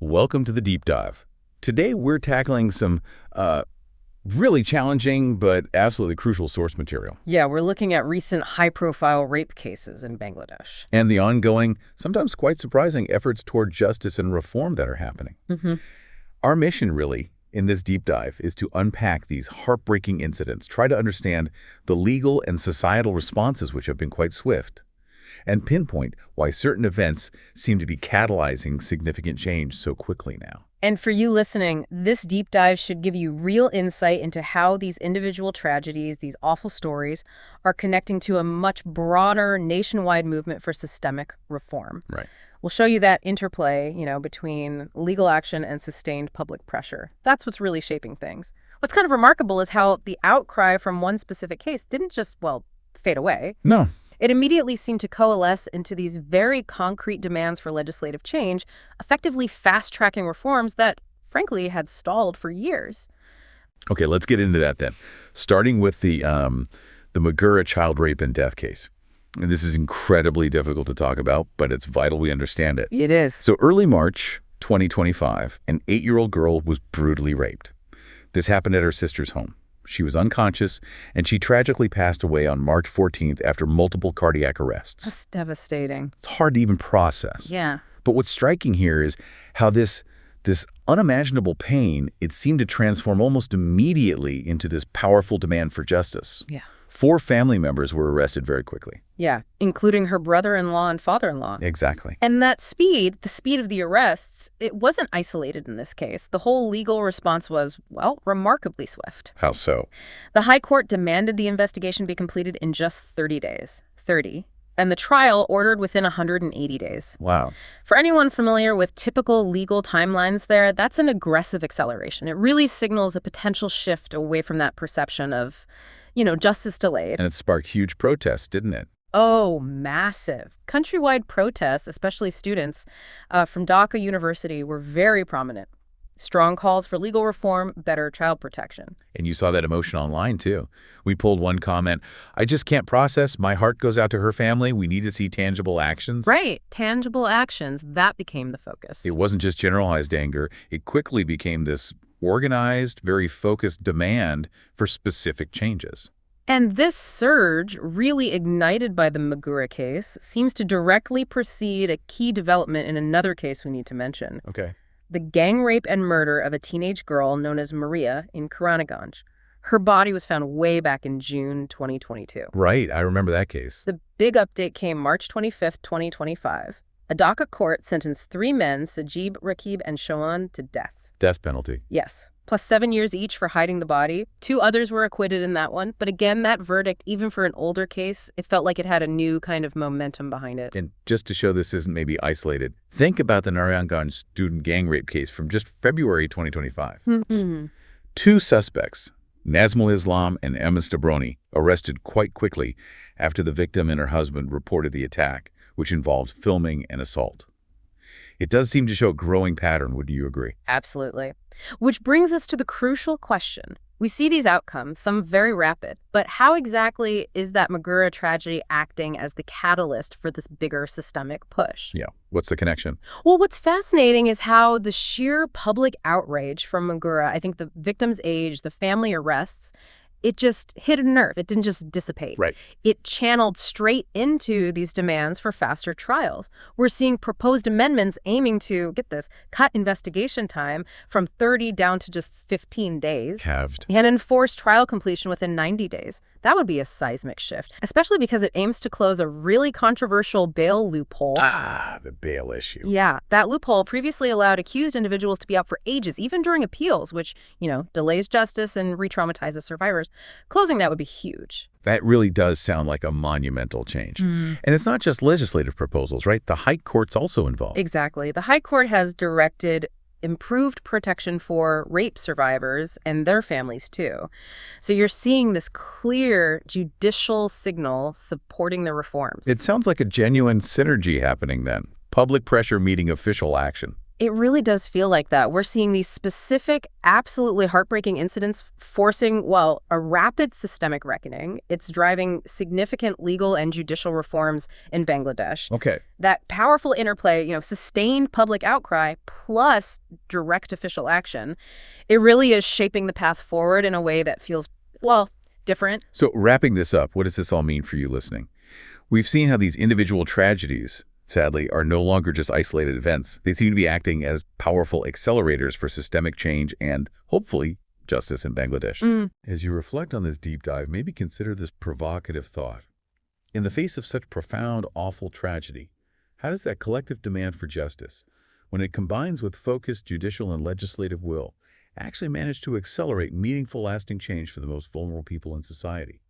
Welcome to the Deep Dive. Today we're tackling some really challenging but absolutely crucial source material. Yeah, we're looking at recent high-profile rape cases in Bangladesh. And the ongoing, sometimes quite surprising, efforts toward justice and reform that are happening. Our mission, really, in this deep dive is to unpack these heartbreaking incidents, try to understand the legal and societal responses which have been quite swift, and pinpoint why certain events seem to be catalyzing significant change so quickly now. And for you listening, this deep dive should give you real insight into how these individual tragedies, these awful stories, are connecting to a much broader nationwide movement for systemic reform. Right. We'll show you that interplay, between legal action and sustained public pressure. That's what's really shaping things. What's kind of remarkable is how the outcry from one specific case didn't just, fade away. No. It immediately seemed to coalesce into these very concrete demands for legislative change, effectively fast-tracking reforms that, frankly, had stalled for years. Okay, let's get into that then. Starting with the Magura child rape and death case. And this is incredibly difficult to talk about, but it's vital we understand it. It is. So early March 2025, an 8-year-old girl was brutally raped. This happened at her sister's home. She was unconscious, and she tragically passed away on March 14th after multiple cardiac arrests. That's devastating. It's hard to even process. Yeah. But what's striking here is how this unimaginable pain, it seemed to transform almost immediately into this powerful demand for justice. Yeah. 4 family members were arrested very quickly. Yeah, including her brother-in-law and father-in-law. Exactly. And that speed, the speed of the arrests, it wasn't isolated in this case. The whole legal response was, remarkably swift. How so? The High Court demanded the investigation be completed in just 30 days. 30. And the trial ordered within 180 days. Wow. For anyone familiar with typical legal timelines there, that's an aggressive acceleration. It really signals a potential shift away from that perception of, justice delayed. And it sparked huge protests, didn't it? Oh, massive. Countrywide protests, especially students from Dhaka University, were very prominent. Strong calls for legal reform, better child protection. And you saw that emotion online, too. We pulled one comment, "I just can't process. My heart goes out to her family. We need to see tangible actions." Right. Tangible actions. That became the focus. It wasn't just generalized anger. It quickly became this organized, very focused demand for specific changes. And this surge, really ignited by the Magura case, seems to directly precede a key development in another case we need to mention. Okay. The gang rape and murder of a teenage girl known as Maria in Karanganj. Her body was found way back in June 2022. Right, I remember that case. The big update came March 25th, 2025. A Dhaka court sentenced 3 men, Sajib, Rakib, and Shoan, to death. Death penalty. Yes. Plus 7 years each for hiding the body. 2 others were acquitted in that one. But again, that verdict, even for an older case, it felt like it had a new kind of momentum behind it. And just to show this isn't maybe isolated, think about the Narayanganj student gang rape case from just February 2025. 2 suspects, Nazmul Islam and Emis Dabroni, arrested quite quickly after the victim and her husband reported the attack, which involved filming and assault. It does seem to show a growing pattern, would you agree? Absolutely. Which brings us to the crucial question. We see these outcomes, some very rapid, but how exactly is that Magura tragedy acting as the catalyst for this bigger systemic push? Yeah. What's the connection? Well, what's fascinating is how the sheer public outrage from Magura, I think the victim's age, the family arrests, it just hit a nerve. It didn't just dissipate. Right. It channeled straight into these demands for faster trials. We're seeing proposed amendments aiming to, get this, cut investigation time from 30 down to just 15 days. Halved. And enforce trial completion within 90 days. That would be a seismic shift, especially because it aims to close a really controversial bail loophole. The bail issue. Yeah, that loophole previously allowed accused individuals to be out for ages, even during appeals, which, delays justice and re-traumatizes survivors. Closing that would be huge. That really does sound like a monumental change. And it's not just legislative proposals, right? The High Court's also involved. Exactly. The High Court has directed improved protection for rape survivors and their families, too. So you're seeing this clear judicial signal supporting the reforms. It sounds like a genuine synergy happening then. Public pressure meeting official action. It really does feel like that. We're seeing these specific, absolutely heartbreaking incidents forcing, well, a rapid systemic reckoning. It's driving significant legal and judicial reforms in Bangladesh. Okay. That powerful interplay, sustained public outcry plus direct official action, it really is shaping the path forward in a way that feels, well, different. So wrapping this up, what does this all mean for you listening? We've seen how these individual tragedies, sadly, are no longer just isolated events. They seem to be acting as powerful accelerators for systemic change and, hopefully, justice in Bangladesh. As you reflect on this deep dive, maybe consider this provocative thought. In the face of such profound, awful tragedy, how does that collective demand for justice, when it combines with focused judicial and legislative will, actually manage to accelerate meaningful, lasting change for the most vulnerable people in society?